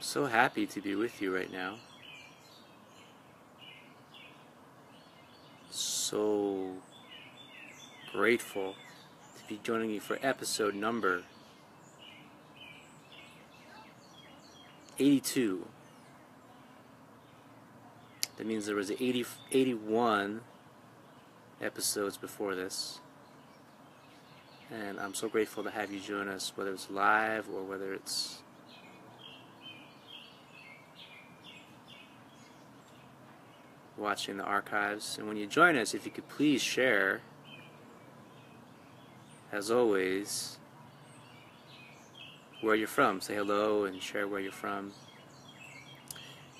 So happy to be with you right now. So grateful to be joining you for episode number 82. That means there was 81 episodes before this. And I'm so grateful to have you join us, whether it's live or whether it's watching the archives. And when you join us, if you could please share, as always, where you're from. Say hello and share where you're from.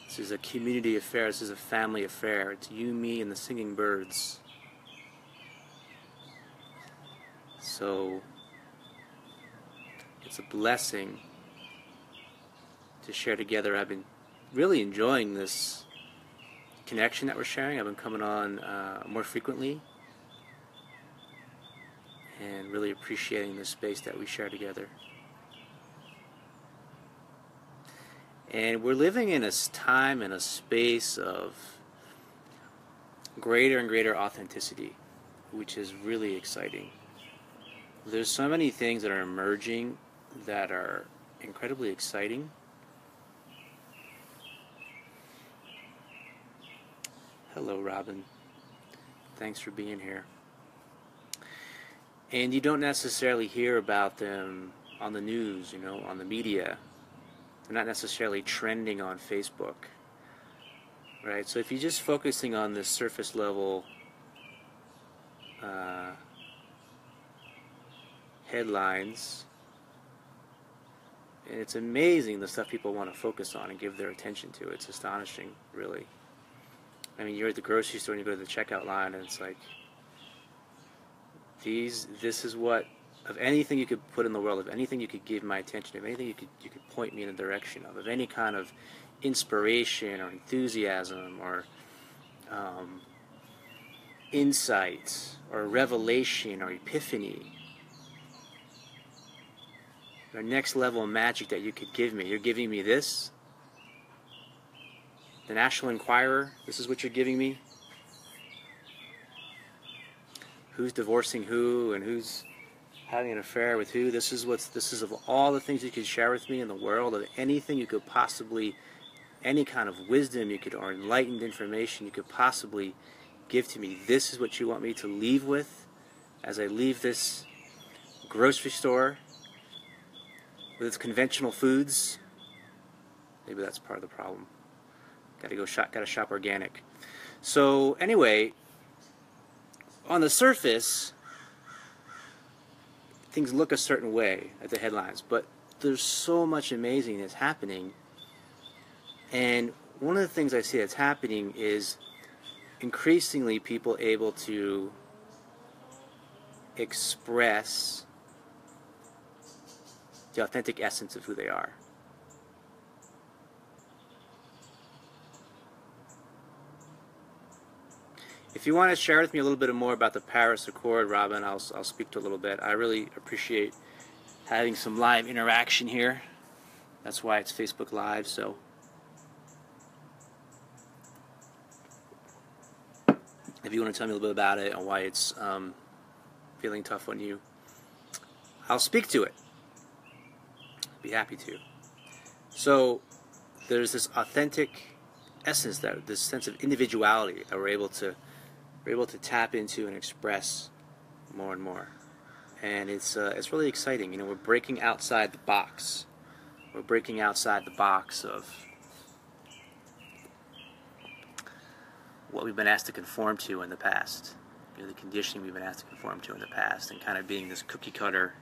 This is a community affair. This is a family affair. It's you, me, and the singing birds. So it's a blessing to share together. I've been really enjoying this connection that we're sharing. I've been coming on more frequently and really appreciating the space that we share together. And we're living in a time and a space of greater and greater authenticity, which is really exciting. There's so many things that are emerging that are incredibly exciting. Hello, Robin. Thanks for being here. And you don't necessarily hear about them on the news, on the media. They're not necessarily trending on Facebook, right? So if you're just focusing on this surface level headlines, and it's amazing the stuff people want to focus on and give their attention to. It's astonishing, really. I mean, you're at the grocery store and you go to the checkout line and it's like, this is what, of anything you could put in the world, of anything you could give my attention, of anything you could point me in the direction of any kind of inspiration or enthusiasm or insight or revelation or epiphany, or next level of magic that you could give me. You're giving me this? The National Enquirer, this is what you're giving me? Who's divorcing who and who's having an affair with who? This is of all the things you could share with me in the world, of anything you could possibly, any kind of wisdom you could, or enlightened information you could possibly give to me. This is what you want me to leave with as I leave this grocery store with its conventional foods. Maybe that's part of the problem. Gotta shop organic. So anyway, on the surface, things look a certain way at the headlines, but there's so much amazing that's happening. And one of the things I see that's happening is increasingly people able to express the authentic essence of who they are. If you want to share with me a little bit more about the Paris Accord, Robin, I'll speak to a little bit. I really appreciate having some live interaction here. That's why it's Facebook Live. So if you want to tell me a little bit about it and why it's feeling tough on you, I'll speak to it. Be happy to. So there's this authentic essence, this sense of individuality that we're able to tap into and express more and more, and it's really exciting. We're breaking outside the box. We're breaking outside the box of what we've been asked to conform to in the past. The conditioning we've been asked to conform to in the past, and kind of being this cookie cutter.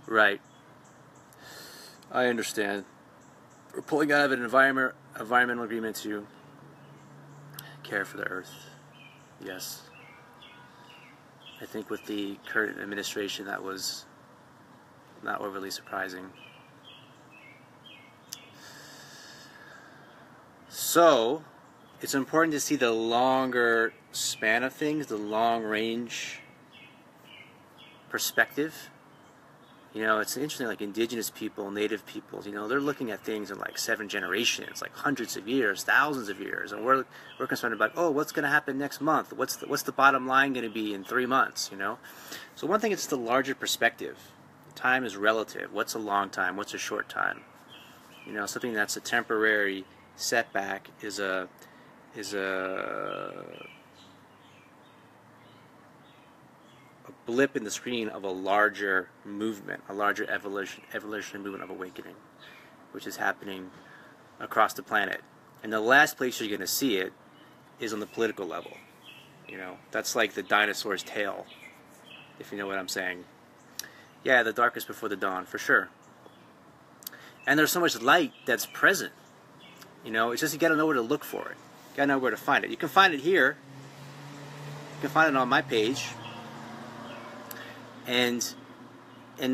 Right. I understand. We're pulling out of an environmental agreement to care for the earth. Yes. I think with the current administration that was not overly surprising. So, it's important to see the longer span of things, the long range perspective. You know, it's interesting, like indigenous people, native peoples, you know, they're looking at things in like 7 generations, like hundreds of years, thousands of years, and we're concerned about, oh, what's going to happen next month? What's the bottom line going to be in 3 months, you know? So one thing, it's the larger perspective. Time is relative. What's a long time? What's a short time? You know, something that's a temporary setback is a blip in the screen of a larger movement, a larger evolutionary movement of awakening, which is happening across the planet. And the last place you're going to see it is on the political level. You know, that's like the dinosaur's tail, if you know what I'm saying. Yeah, the darkest before the dawn, for sure. And there's so much light that's present. You know, it's just you got to know where to look for it. You got to know where to find it. You can find it here. You can find it on my page. And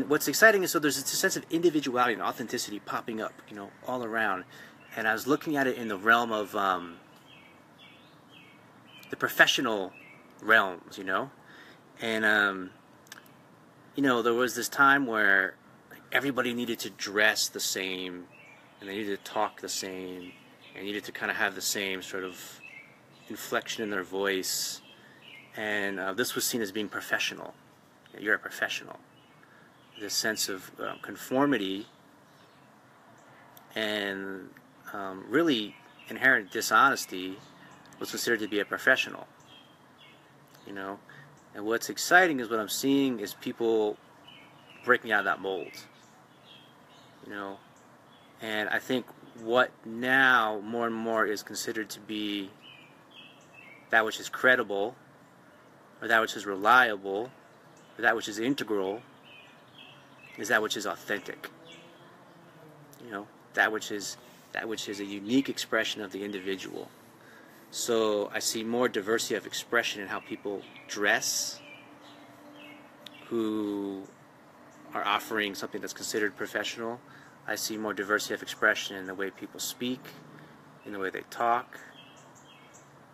what's exciting is, so there's a sense of individuality and authenticity popping up, you know, all around. And I was looking at it in the realm of the professional realms, you know. And, you know, there was this time where everybody needed to dress the same, and they needed to talk the same, and needed to kind of have the same sort of inflection in their voice. And this was seen as being professional. You're a professional. This sense of conformity and really inherent dishonesty was considered to be a professional. You know, and what's exciting is what I'm seeing is people breaking out of that mold. You know, and I think what now more and more is considered to be that which is credible, or that which is reliable, or that which is integral, is that which is authentic. You know, that which is a unique expression of the individual. So I see more diversity of expression in how people dress, who are offering something that's considered professional. I see more diversity of expression in the way people speak, in the way they talk,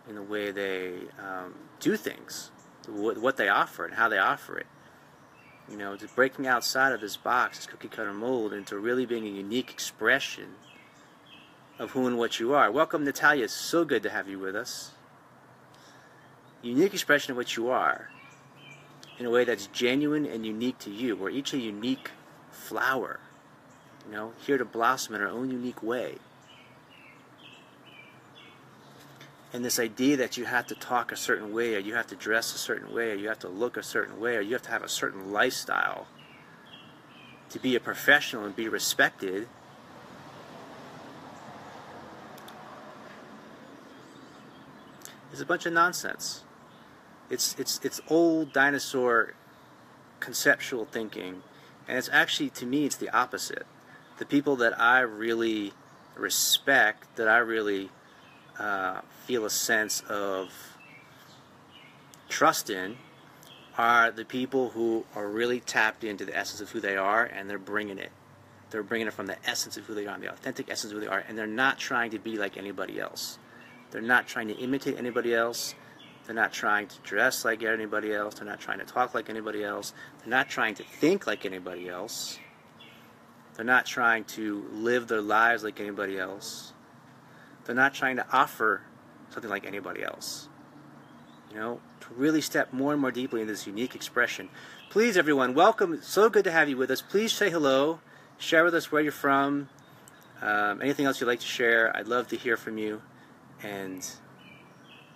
in the way they do things, what they offer and how they offer it. You know, just breaking outside of this box, this cookie cutter mold, into really being a unique expression of who and what you are. Welcome, Natalia. It's so good to have you with us. Unique expression of what you are in a way that's genuine and unique to you. We're each a unique flower, you know, here to blossom in our own unique way. And this idea that you have to talk a certain way, or you have to dress a certain way, or you have to look a certain way, or you have to have a certain lifestyle to be a professional and be respected, is a bunch of nonsense. It's old dinosaur conceptual thinking, and it's actually, to me, it's the opposite. The people that I really respect, that I really feel a sense of trust in, are the people who are really tapped into the essence of who they are, and they're bringing it. They're bringing it from the essence of who they are, the authentic essence of who they are, and they're not trying to be like anybody else. They're not trying to imitate anybody else. They're not trying to dress like anybody else. They're not trying to talk like anybody else. They're not trying to think like anybody else. They're not trying to live their lives like anybody else. They're not trying to offer something like anybody else. You know, to really step more and more deeply into this unique expression. Please, everyone, welcome. It's so good to have you with us. Please say hello. Share with us where you're from. Anything else you'd like to share, I'd love to hear from you and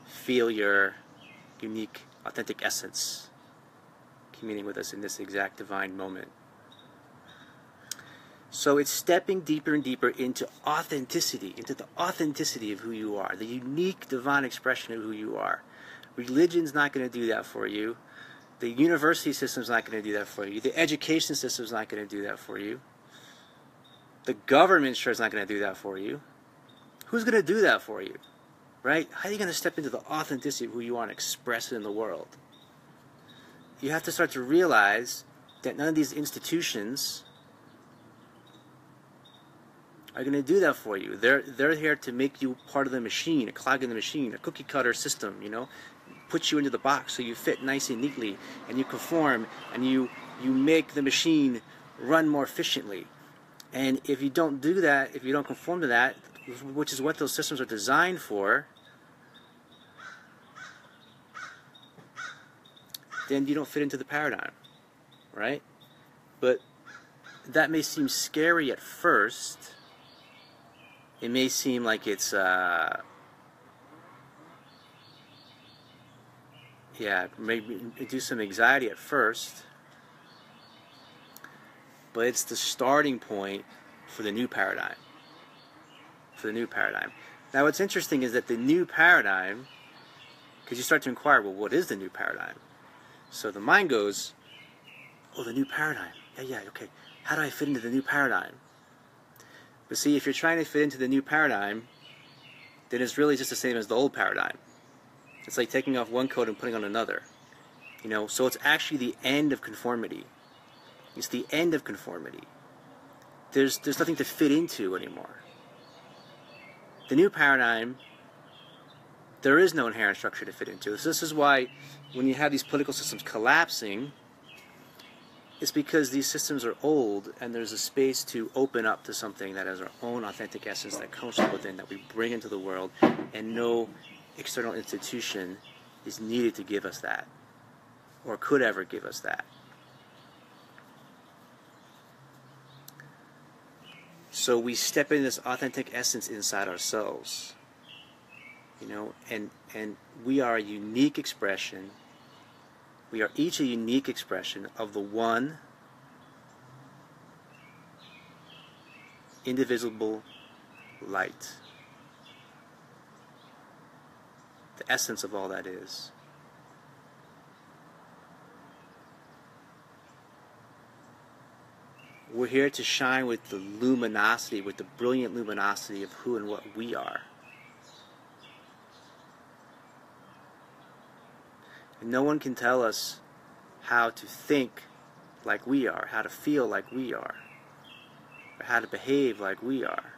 feel your unique, authentic essence communing with us in this exact divine moment. So it's stepping deeper and deeper into authenticity, into the authenticity of who you are, the unique divine expression of who you are. Religion's not going to do that for you. The university system's not going to do that for you. The education system's not going to do that for you. The government sure is not going to do that for you. Who's going to do that for you? Right? How are you going to step into the authenticity of who you are and express it in the world? You have to start to realize that none of these institutions are going to do that for you. They're here to make you part of the machine, a cog in the machine, a cookie cutter system, you know, put you into the box so you fit nice and neatly, and you conform, and you make the machine run more efficiently. And if you don't do that, if you don't conform to that, which is what those systems are designed for, then you don't fit into the paradigm, right? But that may seem scary at first. It may seem like it's, maybe do some anxiety at first, but it's the starting point for the new paradigm. For the new paradigm. Now, what's interesting is that the new paradigm, because you start to inquire, well, what is the new paradigm? So the mind goes, oh, the new paradigm. Yeah, okay. How do I fit into the new paradigm? But see, if you're trying to fit into the new paradigm, then it's really just the same as the old paradigm. It's like taking off one coat and putting on another. You know, so it's actually the end of conformity. It's the end of conformity. There's nothing to fit into anymore. The new paradigm, there is no inherent structure to fit into. So this is why when you have these political systems collapsing, it's because these systems are old and there's a space to open up to something that has our own authentic essence that comes from within, that we bring into the world, and no external institution is needed to give us that, or could ever give us that. So we step into this authentic essence inside ourselves, you know, and we are a unique expression. We are each a unique expression of the one indivisible light. The essence of all that is. We're here to shine with the luminosity, with the brilliant luminosity of who and what we are. And no one can tell us how to think like we are, how to feel like we are, or how to behave like we are.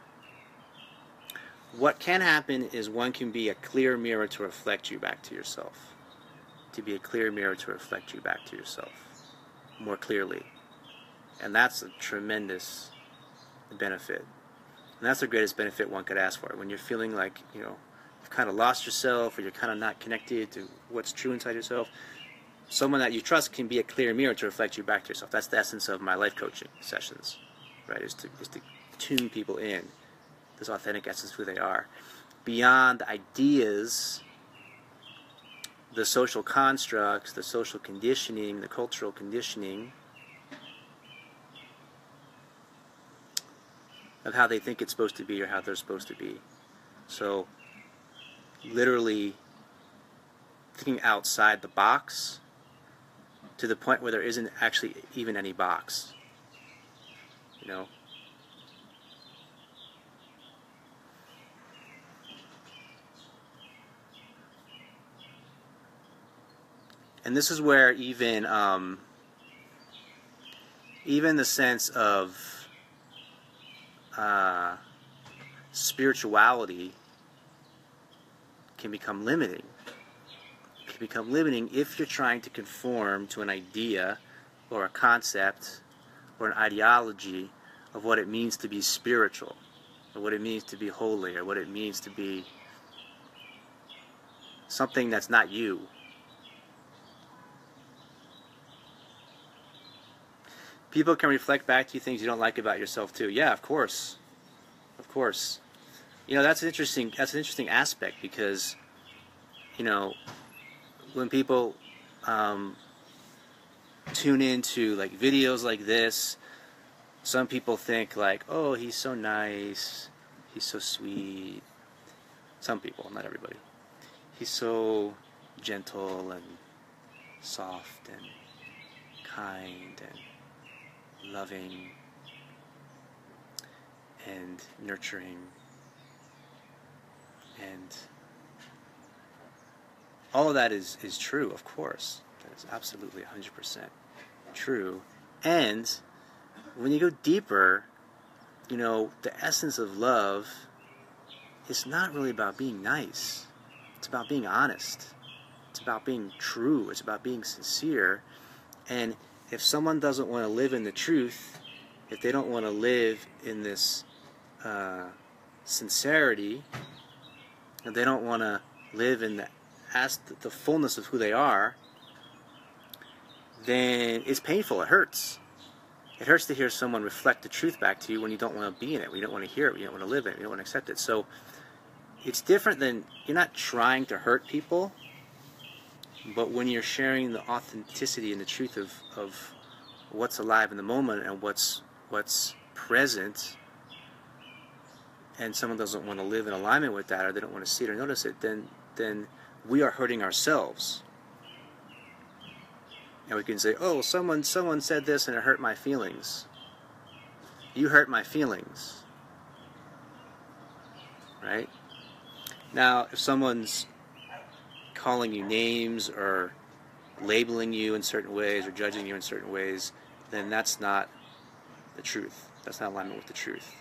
What can happen is one can be a clear mirror to reflect you back to yourself. To be a clear mirror to reflect you back to yourself more clearly. And that's a tremendous benefit. And that's the greatest benefit one could ask for. When you're feeling like, you know, you've kind of lost yourself, or you're kind of not connected to what's true inside yourself, someone that you trust can be a clear mirror to reflect you back to yourself. That's the essence of my life coaching sessions, right? Is to tune people in this authentic essence of who they are, beyond the ideas, the social constructs, the social conditioning, the cultural conditioning of how they think it's supposed to be or how they're supposed to be. So literally thinking outside the box to the point where there isn't actually even any box, you know. And this is where even the sense of spirituality can become limiting. It can become limiting if you're trying to conform to an idea or a concept or an ideology of what it means to be spiritual, or what it means to be holy, or what it means to be something that's not you. People can reflect back to you things you don't like about yourself too. Yeah, of course. Of course. You know, that's an interesting aspect, because, you know, when people tune into like videos like this, some people think like, oh, he's so nice, he's so sweet. Some people, not everybody. He's so gentle and soft and kind and loving and nurturing, and all of that is true, of course. That is absolutely 100% true. And when you go deeper, you know, the essence of love is not really about being nice. It's about being honest. It's about being true. It's about being sincere. And if someone doesn't want to live in the truth, if they don't want to live in this sincerity, and they don't want to live in the fullness of who they are, then it's painful. It hurts. It hurts to hear someone reflect the truth back to you when you don't want to be in it, when you don't want to hear it, when you don't want to live in it, you don't want to accept it. So it's different than, you're not trying to hurt people, but when you're sharing the authenticity and the truth of what's alive in the moment and what's present, and someone doesn't want to live in alignment with that, or they don't want to see it or notice it, then we are hurting ourselves. And we can say, oh, someone said this and it hurt my feelings. You hurt my feelings. Right? Now, if someone's calling you names or labeling you in certain ways or judging you in certain ways, then that's not the truth. That's not alignment with the truth.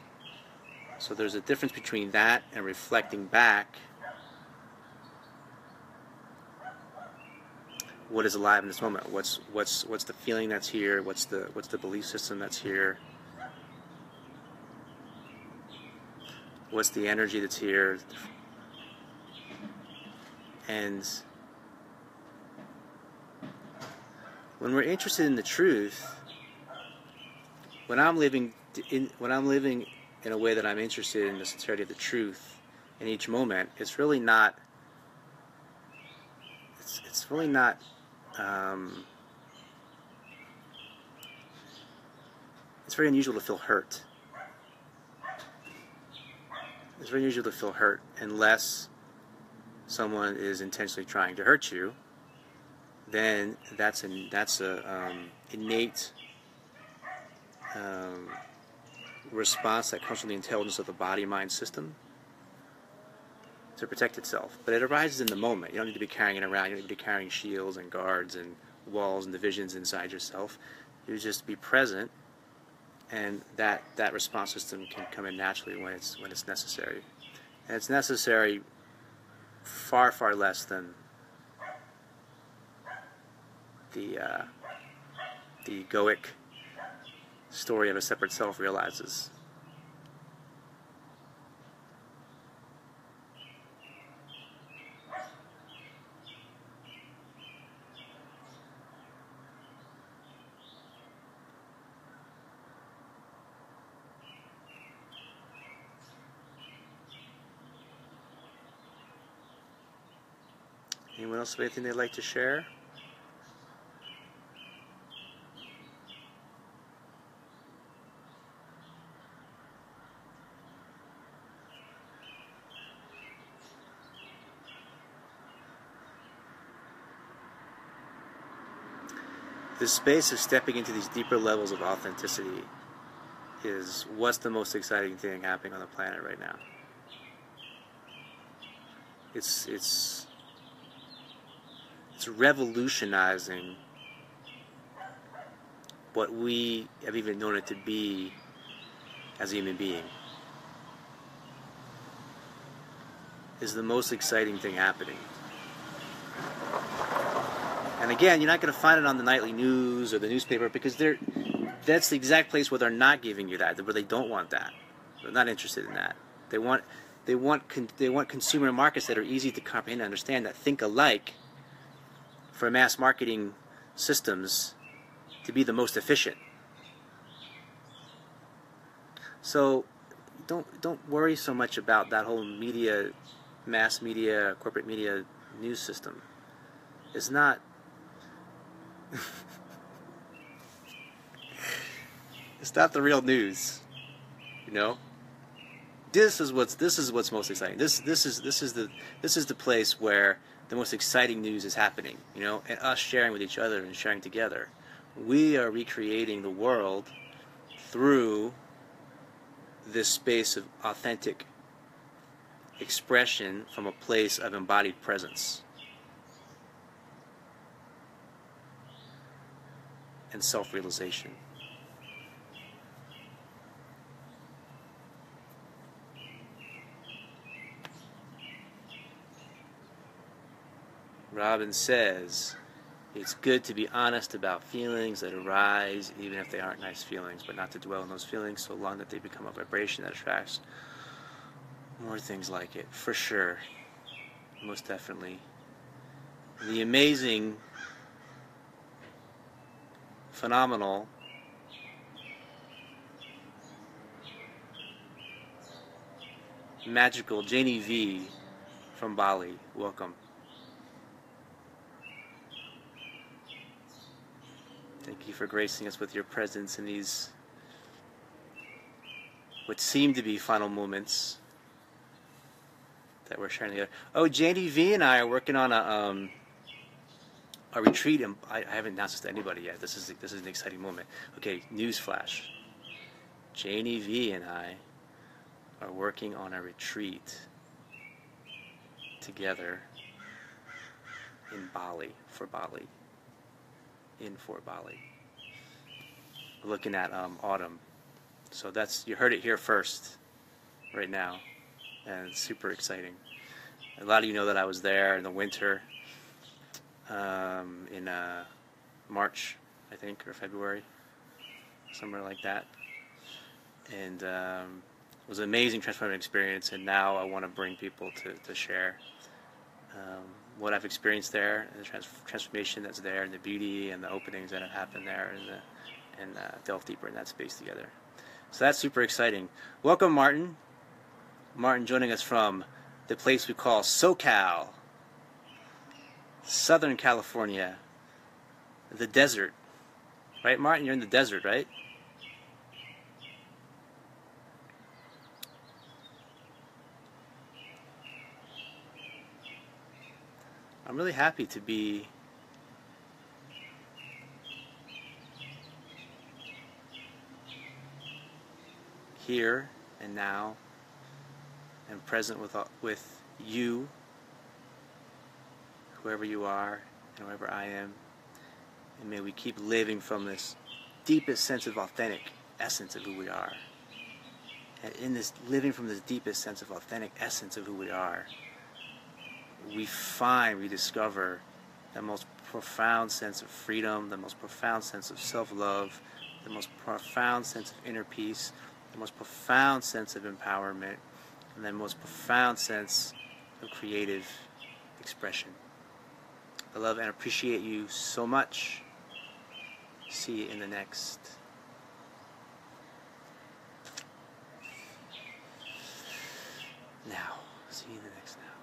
So there's a difference between that and reflecting back what is alive in this moment. What's the feeling that's here? What's the belief system that's here? What's the energy that's here? And when we're interested in the truth, when I'm living in a way that I'm interested in the sincerity of the truth in each moment, it's really not. It's really not. It's very unusual to feel hurt. It's very unusual to feel hurt unless someone is intentionally trying to hurt you. Then that's a innate response that comes from the intelligence of the body-mind system to protect itself. But it arises in the moment. You don't need to be carrying it around. You don't need to be carrying shields and guards and walls and divisions inside yourself. You just be present, and that response system can come in naturally when it's necessary. And it's necessary far, far less than the egoic story of a separate self realizes. Anyone else have anything they'd like to share? The space of stepping into these deeper levels of authenticity is what's the most exciting thing happening on the planet right now. It's revolutionizing what we have even known it to be as a human being. Is the most exciting thing happening. And again, you're not going to find it on the nightly news or the newspaper, because that's the exact place where they're not giving you that, where they don't want that. They're not interested in that. They want consumer markets that are easy to comprehend and understand, that think alike, for mass marketing systems to be the most efficient. So don't worry so much about that whole media, mass media, corporate media news system. It's not. It's not the real news, you know. This is what's most exciting. This is the place where the most exciting news is happening, you know, and us sharing with each other and sharing together. We are recreating the world through this space of authentic expression from a place of embodied presence and self-realization. Robin says, It's good to be honest about feelings that arise, even if they aren't nice feelings, but not to dwell on those feelings so long that they become a vibration that attracts more things like it, for sure. Most definitely. The amazing, phenomenal, magical Janie V from Bali. Welcome. Thank you for gracing us with your presence in these, what seem to be final moments that we're sharing together. Oh, Janie V and I are working on a retreat, and I haven't announced this to anybody yet. This is an exciting moment. Okay, newsflash. Janie V and I are working on a retreat together in Bali, for Bali. We're looking at autumn. So that's, you heard it here first, right now, and it's super exciting. A lot of you know that I was there in the winter, in March, I think, or February, somewhere like that, and it was an amazing transformative experience. And now I want to bring people to share what I've experienced there, and the transformation that's there, and the beauty and the openings that have happened there, and delve deeper in that space together. So that's super exciting. Welcome, Martin. Martin joining us from the place we call SoCal, Southern California, the desert. Right, Martin? You're in the desert, right? I'm really happy to be here and now and present with you, whoever you are and whoever I am. And may we keep living from this deepest sense of authentic essence of who we are. And in this living from this deepest sense of authentic essence of who we are, we discover the most profound sense of freedom, the most profound sense of self-love, the most profound sense of inner peace, the most profound sense of empowerment, and the most profound sense of creative expression. I love and appreciate you so much. See you in the next. Now. See you in the next now.